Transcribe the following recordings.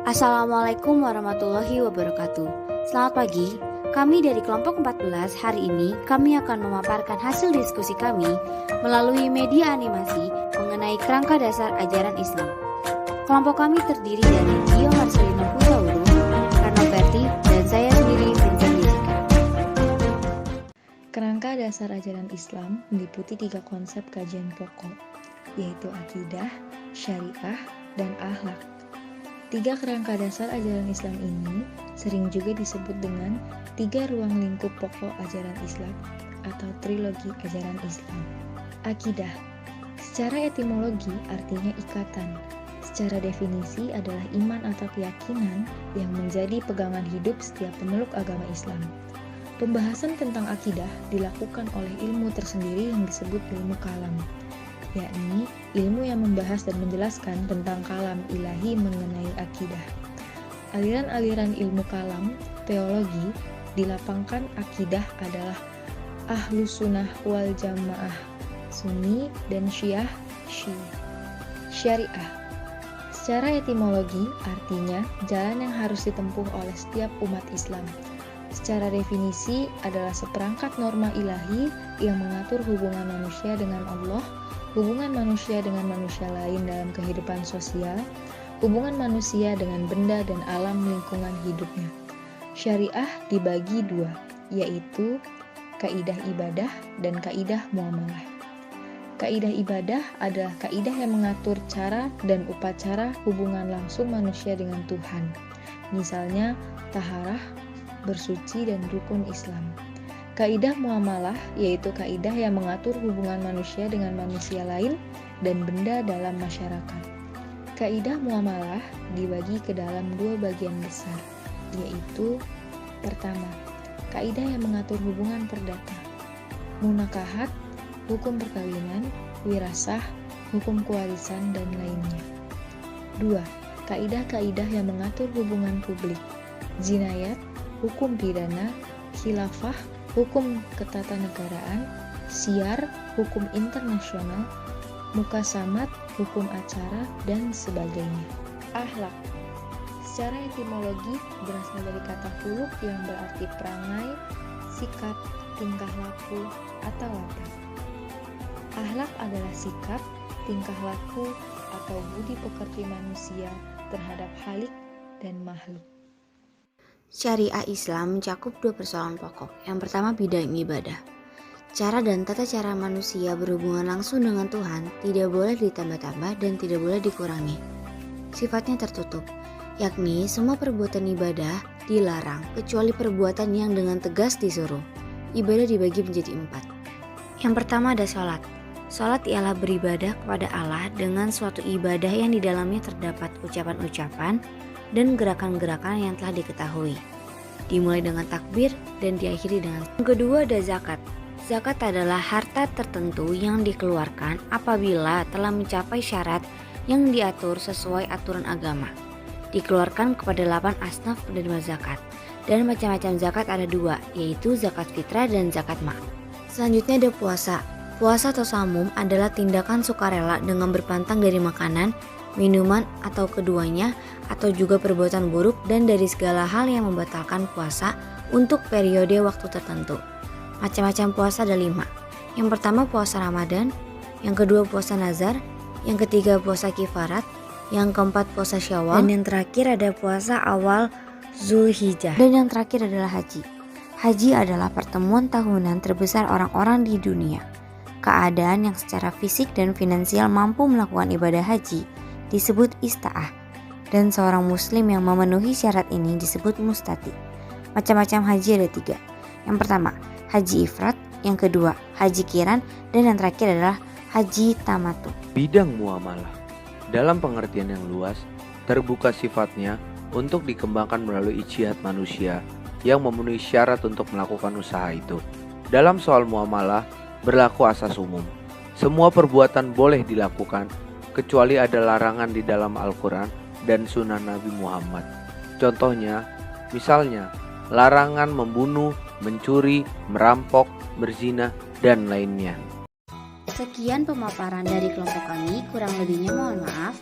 Assalamualaikum warahmatullahi wabarakatuh. Selamat pagi. Kami dari kelompok 14 hari ini kami akan memaparkan hasil diskusi kami melalui media animasi mengenai kerangka dasar ajaran Islam. Kelompok kami terdiri dari Gio Marcelino Husauru, Rano Berti, dan saya sendiri Vincent Jessica. Kerangka dasar ajaran Islam meliputi 3 konsep kajian pokok, yaitu akidah, syariah, dan akhlak. 3 kerangka dasar ajaran Islam ini sering juga disebut dengan 3 ruang lingkup pokok ajaran Islam atau trilogi ajaran Islam. Akidah, secara etimologi artinya ikatan. Secara definisi adalah iman atau keyakinan yang menjadi pegangan hidup setiap pemeluk agama Islam. Pembahasan tentang akidah dilakukan oleh ilmu tersendiri yang disebut ilmu kalam, yakni ilmu yang membahas dan menjelaskan tentang kalam ilahi mengenai akidah. Aliran-aliran ilmu kalam, teologi, dilapangkan akidah adalah Ahlus Sunnah wal Jamaah, Sunni dan Syiah, Syariah. Secara etimologi artinya jalan yang harus ditempuh oleh setiap umat Islam. Secara definisi adalah seperangkat norma ilahi yang mengatur hubungan manusia dengan Allah, hubungan manusia dengan manusia lain dalam kehidupan sosial, hubungan manusia dengan benda dan alam lingkungan hidupnya. Syariah dibagi 2, yaitu kaidah ibadah dan kaidah muamalah. Kaidah ibadah adalah kaidah yang mengatur cara dan upacara hubungan langsung manusia dengan Tuhan. Misalnya, taharah, bersuci, dan rukun Islam. Kaidah muamalah yaitu kaidah yang mengatur hubungan manusia dengan manusia lain dan benda dalam masyarakat. Kaidah muamalah dibagi ke dalam 2 bagian besar, yaitu pertama, kaidah yang mengatur hubungan perdata, munakahat, hukum perkawinan, wirasah, hukum kewarisan, dan lainnya. 2. Kaidah-kaidah yang mengatur hubungan publik, jinayat, hukum pidana, khilafah, hukum ketatanegaraan, syiar, hukum internasional, mukasamat, hukum acara, dan sebagainya. Akhlak, secara etimologi berasal dari kata khuluq yang berarti perangai, sikap, tingkah laku, atau watak. Akhlak adalah sikap, tingkah laku, atau budi pekerti manusia terhadap khalik dan makhluk. Syariah Islam mencakup 2 persoalan pokok. Yang pertama, bidang ibadah. Cara dan tata cara manusia berhubungan langsung dengan Tuhan tidak boleh ditambah-tambah dan tidak boleh dikurangi. Sifatnya tertutup, yakni semua perbuatan ibadah dilarang kecuali perbuatan yang dengan tegas disuruh. Ibadah dibagi menjadi 4. Yang pertama ada sholat. Sholat ialah beribadah kepada Allah dengan suatu ibadah yang di dalamnya terdapat ucapan-ucapan dan gerakan-gerakan yang telah diketahui, dimulai dengan takbir dan diakhiri dengan. Yang kedua ada zakat. Zakat adalah harta tertentu yang dikeluarkan apabila telah mencapai syarat yang diatur sesuai aturan agama. Dikeluarkan kepada 8 asnaf penerima zakat, dan macam-macam zakat ada 2, yaitu zakat fitrah dan zakat mal. Selanjutnya ada puasa. Puasa atau samum adalah tindakan sukarela dengan berpantang dari makanan, minuman, atau keduanya, atau juga perbuatan buruk dan dari segala hal yang membatalkan puasa untuk periode waktu tertentu. Macam-macam puasa ada 5. Yang pertama puasa Ramadan, yang kedua puasa nazar, yang ketiga puasa kifarat, yang keempat puasa Syawal, dan yang terakhir ada puasa awal Zulhijjah. Dan yang terakhir adalah haji. Haji adalah pertemuan tahunan terbesar orang-orang di dunia. Keadaan yang secara fisik dan finansial mampu melakukan ibadah haji disebut ista'ah, dan seorang muslim yang memenuhi syarat ini disebut mustati. Macam-macam haji ada 3. Yang pertama, haji ifrat, yang kedua, haji kiran, dan yang terakhir adalah haji tamatu. Bidang muamalah, dalam pengertian yang luas, terbuka sifatnya untuk dikembangkan melalui ijtihad manusia yang memenuhi syarat untuk melakukan usaha itu. Dalam soal muamalah, berlaku asas umum. Semua perbuatan boleh dilakukan, kecuali ada larangan di dalam Al-Quran dan Sunnah Nabi Muhammad. Contohnya, misalnya, larangan membunuh, mencuri, merampok, berzina, dan lainnya. Sekian pemaparan dari kelompok kami, kurang lebihnya mohon maaf.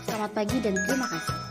Selamat pagi dan terima kasih.